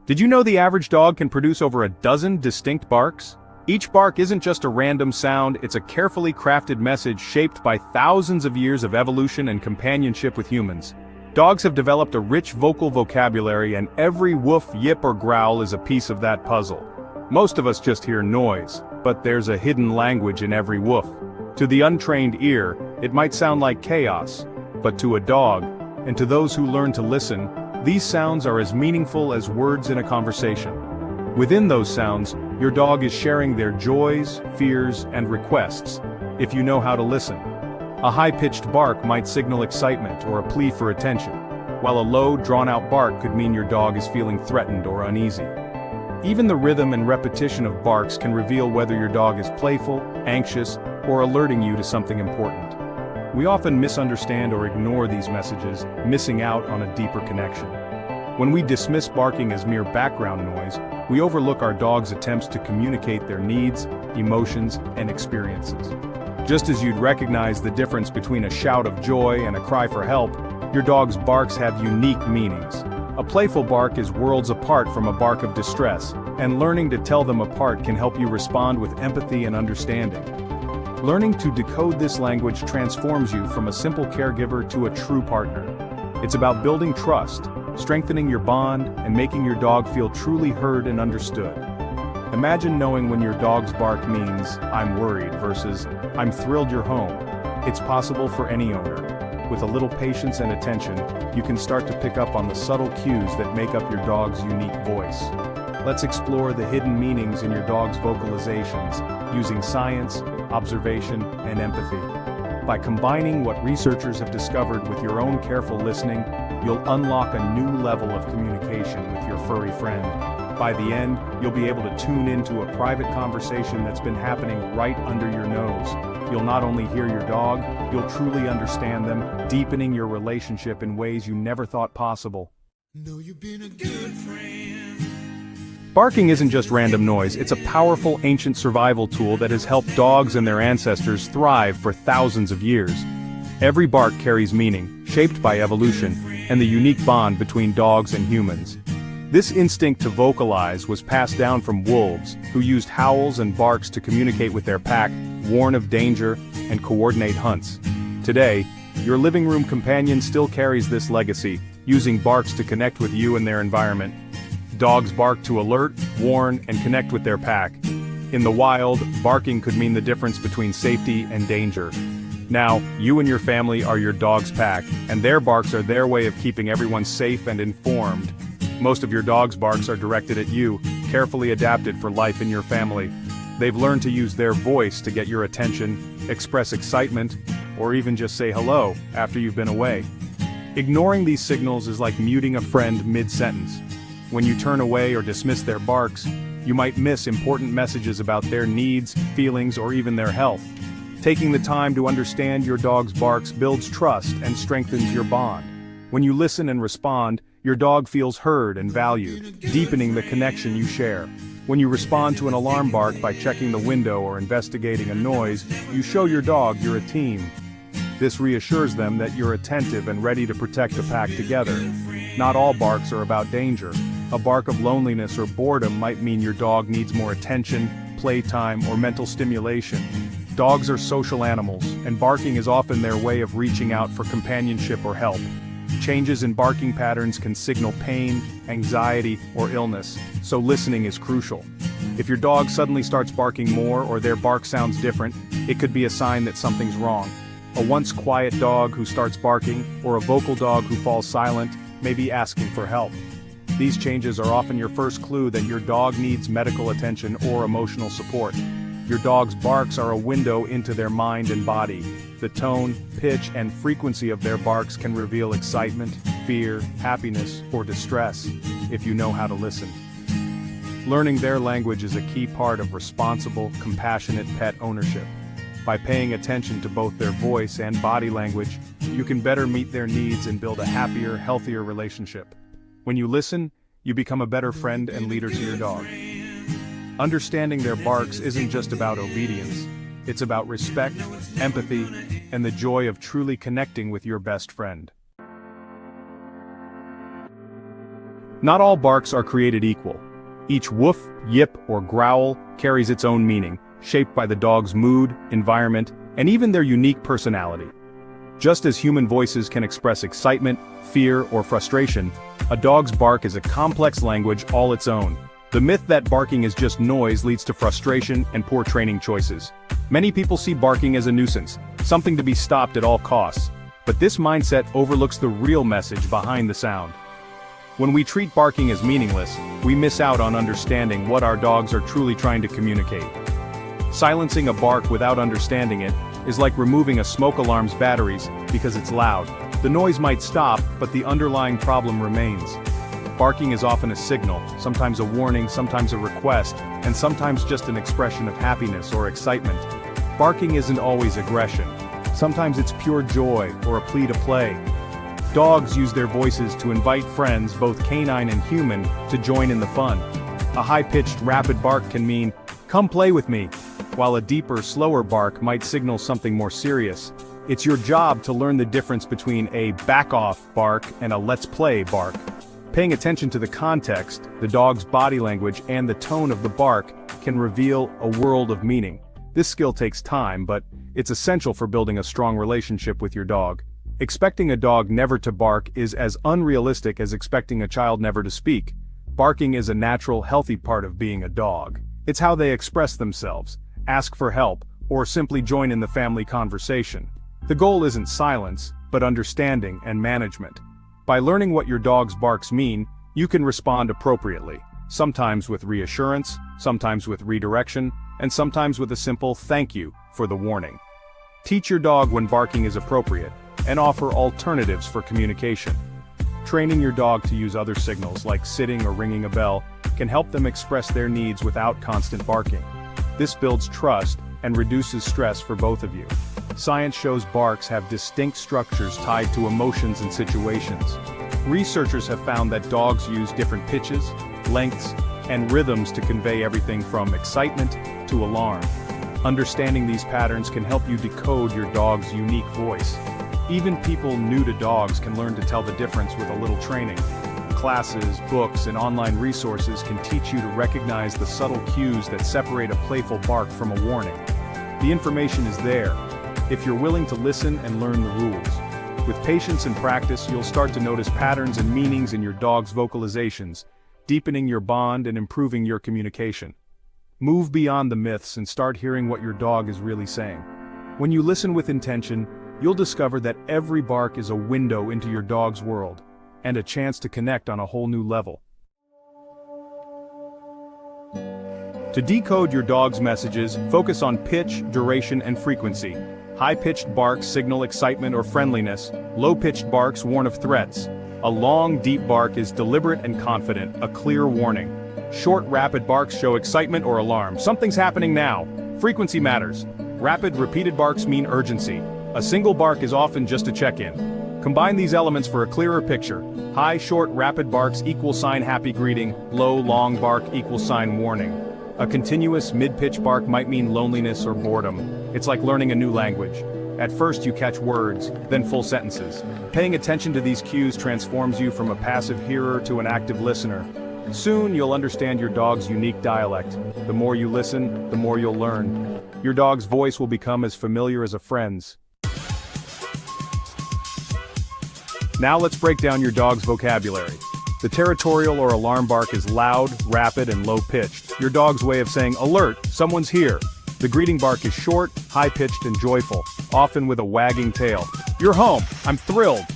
Did you know the average dog can produce over a dozen distinct barks? Each bark isn't just a random sound, it's a carefully crafted message shaped by thousands of years of evolution and companionship with humans. Dogs have developed a rich vocal vocabulary, and every woof, yip, or growl is a piece of that puzzle. Most of us just hear noise, but there's a hidden language in every woof. To the untrained ear, it might sound like chaos, but to a dog, and to those who learn to listen, these sounds are as meaningful as words in a conversation. Within those sounds, your dog is sharing their joys, fears, and requests, if you know how to listen. A high-pitched bark might signal excitement or a plea for attention, while a low, drawn-out bark could mean your dog is feeling threatened or uneasy. Even the rhythm and repetition of barks can reveal whether your dog is playful, anxious, or alerting you to something important. We often misunderstand or ignore these messages, missing out on a deeper connection. When we dismiss barking as mere background noise, we overlook our dog's attempts to communicate their needs, emotions, and experiences. Just as you'd recognize the difference between a shout of joy and a cry for help, your dog's barks have unique meanings. A playful bark is worlds apart from a bark of distress, and learning to tell them apart can help you respond with empathy and understanding. Learning to decode this language transforms you from a simple caregiver to a true partner. It's about building trust, strengthening your bond, and making your dog feel truly heard and understood. Imagine knowing when your dog's bark means, "I'm worried," versus, "I'm thrilled you're home." It's possible for any owner. With a little patience and attention, you can start to pick up on the subtle cues that make up your dog's unique voice. Let's explore the hidden meanings in your dog's vocalizations, using science, observation, and empathy. By combining what researchers have discovered with your own careful listening, you'll unlock a new level of communication with your furry friend. By the end, you'll be able to tune into a private conversation that's been happening right under your nose. You'll not only hear your dog, you'll truly understand them, deepening your relationship in ways you never thought possible. Know you've been a good friend. Barking isn't just random noise, it's a powerful ancient survival tool that has helped dogs and their ancestors thrive for thousands of years. Every bark carries meaning, shaped by evolution, and the unique bond between dogs and humans. This instinct to vocalize was passed down from wolves, who used howls and barks to communicate with their pack, warn of danger, and coordinate hunts. Today, your living room companion still carries this legacy, using barks to connect with you and their environment. Dogs bark to alert, warn, and connect with their pack. In the wild, barking could mean the difference between safety and danger. Now, you and your family are your dog's pack, and their barks are their way of keeping everyone safe and informed. Most of your dog's barks are directed at you, carefully adapted for life in your family. They've learned to use their voice to get your attention, express excitement, or even just say hello after you've been away. Ignoring these signals is like muting a friend mid-sentence. When you turn away or dismiss their barks, you might miss important messages about their needs, feelings, or even their health. Taking the time to understand your dog's barks builds trust and strengthens your bond. When you listen and respond, your dog feels heard and valued, deepening the connection you share. When you respond to an alarm bark by checking the window or investigating a noise, you show your dog you're a team. This reassures them that you're attentive and ready to protect the pack together. Not all barks are about danger. A bark of loneliness or boredom might mean your dog needs more attention, playtime, or mental stimulation. Dogs are social animals, and barking is often their way of reaching out for companionship or help. Changes in barking patterns can signal pain, anxiety, or illness, so listening is crucial. If your dog suddenly starts barking more or their bark sounds different, it could be a sign that something's wrong. A once quiet dog who starts barking, or a vocal dog who falls silent, may be asking for help. These changes are often your first clue that your dog needs medical attention or emotional support. Your dog's barks are a window into their mind and body. The tone, pitch, and frequency of their barks can reveal excitement, fear, happiness, or distress, if you know how to listen. Learning their language is a key part of responsible, compassionate pet ownership. By paying attention to both their voice and body language, you can better meet their needs and build a happier, healthier relationship. When you listen, you become a better friend and leader to your dog. Understanding their barks isn't just about obedience. It's about respect, empathy, and the joy of truly connecting with your best friend. Not all barks are created equal. Each woof, yip, or growl carries its own meaning, shaped by the dog's mood, environment, and even their unique personality. Just as human voices can express excitement, fear, or frustration, a dog's bark is a complex language all its own. The myth that barking is just noise leads to frustration and poor training choices. Many people see barking as a nuisance, something to be stopped at all costs. But this mindset overlooks the real message behind the sound. When we treat barking as meaningless, we miss out on understanding what our dogs are truly trying to communicate. Silencing a bark without understanding it is like removing a smoke alarm's batteries because it's loud. The noise might stop, but the underlying problem remains. Barking is often a signal, sometimes a warning, sometimes a request, and sometimes just an expression of happiness or excitement. Barking isn't always aggression. Sometimes it's pure joy or a plea to play. Dogs use their voices to invite friends, both canine and human, to join in the fun. A high-pitched, rapid bark can mean, "Come play with me," while a deeper, slower bark might signal something more serious. It's your job to learn the difference between a back-off bark and a let's play bark. Paying attention to the context, the dog's body language, and the tone of the bark can reveal a world of meaning. This skill takes time, but it's essential for building a strong relationship with your dog. Expecting a dog never to bark is as unrealistic as expecting a child never to speak. Barking is a natural, healthy part of being a dog. It's how they express themselves, ask for help, or simply join in the family conversation. The goal isn't silence, but understanding and management. By learning what your dog's barks mean, you can respond appropriately, sometimes with reassurance, sometimes with redirection, and sometimes with a simple thank you for the warning. Teach your dog when barking is appropriate, and offer alternatives for communication. Training your dog to use other signals like sitting or ringing a bell can help them express their needs without constant barking. This builds trust and reduces stress for both of you. Science shows barks have distinct structures tied to emotions and situations. Researchers have found that dogs use different pitches, lengths, and rhythms to convey everything from excitement to alarm. Understanding these patterns can help you decode your dog's unique voice. Even people new to dogs can learn to tell the difference with a little training. Classes, books, and online resources can teach you to recognize the subtle cues that separate a playful bark from a warning. The information is there, if you're willing to listen and learn the rules. With patience and practice, you'll start to notice patterns and meanings in your dog's vocalizations, deepening your bond and improving your communication. Move beyond the myths and start hearing what your dog is really saying. When you listen with intention, you'll discover that every bark is a window into your dog's world, and a chance to connect on a whole new level. To decode your dog's messages, focus on pitch, duration, and frequency. High-pitched barks signal excitement or friendliness. Low-pitched barks warn of threats. A long, deep bark is deliberate and confident, a clear warning. Short, rapid barks show excitement or alarm. Something's happening now. Frequency matters. Rapid, repeated barks mean urgency. A single bark is often just a check-in. Combine these elements for a clearer picture. High, short, rapid barks equal sign happy greeting. Low, long bark equal sign warning. A continuous, mid-pitch bark might mean loneliness or boredom. It's like learning a new language. At first you catch words, then full sentences. Paying attention to these cues transforms you from a passive hearer to an active listener. Soon you'll understand your dog's unique dialect. The more you listen, the more you'll learn. Your dog's voice will become as familiar as a friend's. Now let's break down your dog's vocabulary. The territorial or alarm bark is loud, rapid, and low-pitched. Your dog's way of saying, "Alert, someone's here." The greeting bark is short, high-pitched, and joyful, often with a wagging tail. "You're home, I'm thrilled."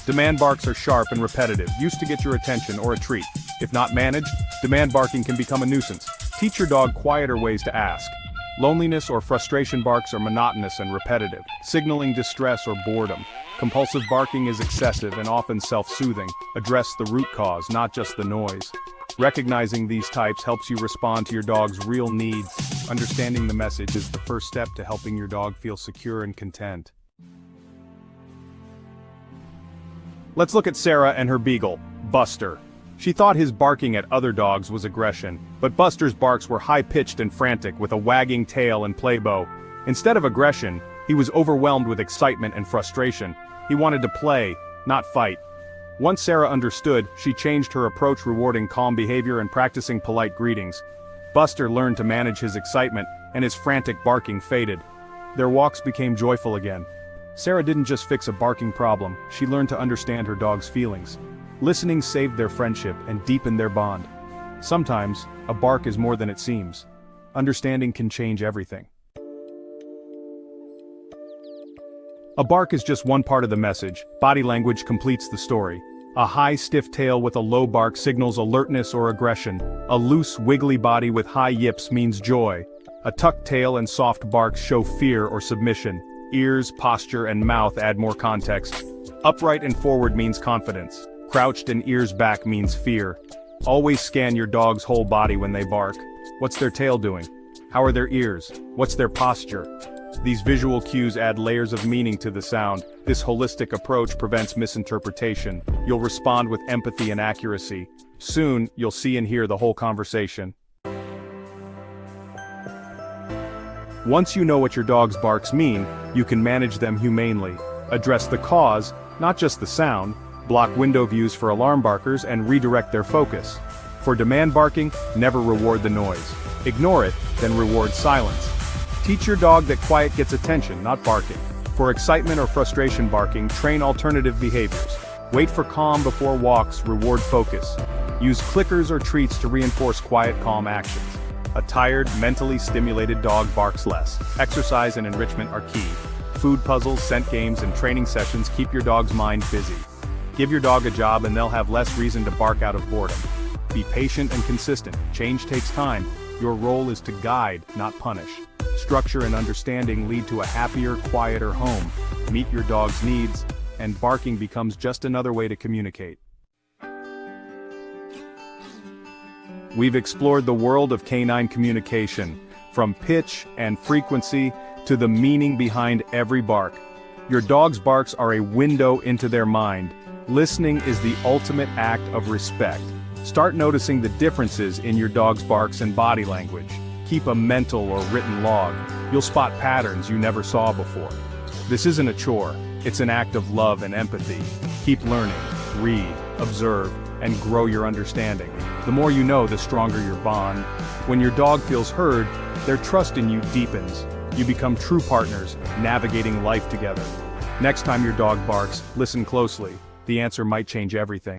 Demand barks are sharp and repetitive, used to get your attention or a treat. If not managed, demand barking can become a nuisance. Teach your dog quieter ways to ask. Loneliness or frustration barks are monotonous and repetitive, signaling distress or boredom. Compulsive barking is excessive and often self-soothing. Address the root cause, not just the noise. Recognizing these types helps you respond to your dog's real needs. Understanding the message is the first step to helping your dog feel secure and content. Let's look at Sarah and her beagle, Buster. She thought his barking at other dogs was aggression, but Buster's barks were high-pitched and frantic with a wagging tail and play bow. Instead of aggression, he was overwhelmed with excitement and frustration. He wanted to play, not fight. Once Sarah understood, she changed her approach, rewarding calm behavior and practicing polite greetings. Buster learned to manage his excitement, and his frantic barking faded. Their walks became joyful again. Sarah didn't just fix a barking problem, she learned to understand her dog's feelings. Listening saved their friendship and deepened their bond. Sometimes, a bark is more than it seems. Understanding can change everything. A bark is just one part of the message. Body language completes the story. A high, stiff tail with a low bark signals alertness or aggression. A loose, wiggly body with high yips means joy. A tucked tail and soft barks show fear or submission. Ears, posture, and mouth add more context. Upright and forward means confidence. Crouched and ears back means fear. Always scan your dog's whole body when they bark. What's their tail doing? How are their ears? What's their posture? These visual cues add layers of meaning to the sound. This holistic approach prevents misinterpretation. You'll respond with empathy and accuracy. Soon, you'll see and hear the whole conversation. Once you know what your dog's barks mean, you can manage them humanely. Address the cause, not just the sound. Block window views for alarm barkers and redirect their focus. For demand barking, never reward the noise. Ignore it, then reward silence. Teach your dog that quiet gets attention, not barking. For excitement or frustration barking, train alternative behaviors. Wait for calm before walks, reward focus. Use clickers or treats to reinforce quiet, calm actions. A tired, mentally stimulated dog barks less. Exercise and enrichment are key. Food puzzles, scent games, and training sessions keep your dog's mind busy. Give your dog a job and they'll have less reason to bark out of boredom. Be patient and consistent. Change takes time. Your role is to guide, not punish. Structure and understanding lead to a happier, quieter home. Meet your dog's needs, and barking becomes just another way to communicate. We've explored the world of canine communication, from pitch and frequency to the meaning behind every bark. Your dog's barks are a window into their mind. Listening is the ultimate act of respect. Start noticing the differences in your dog's barks and body language. Keep a mental or written log. You'll spot patterns you never saw before. This isn't a chore, it's an act of love and empathy. Keep learning, read, observe, and grow your understanding. The more you know, the stronger your bond. When your dog feels heard, their trust in you deepens. You become true partners, navigating life together. Next time your dog barks, listen closely. The answer might change everything.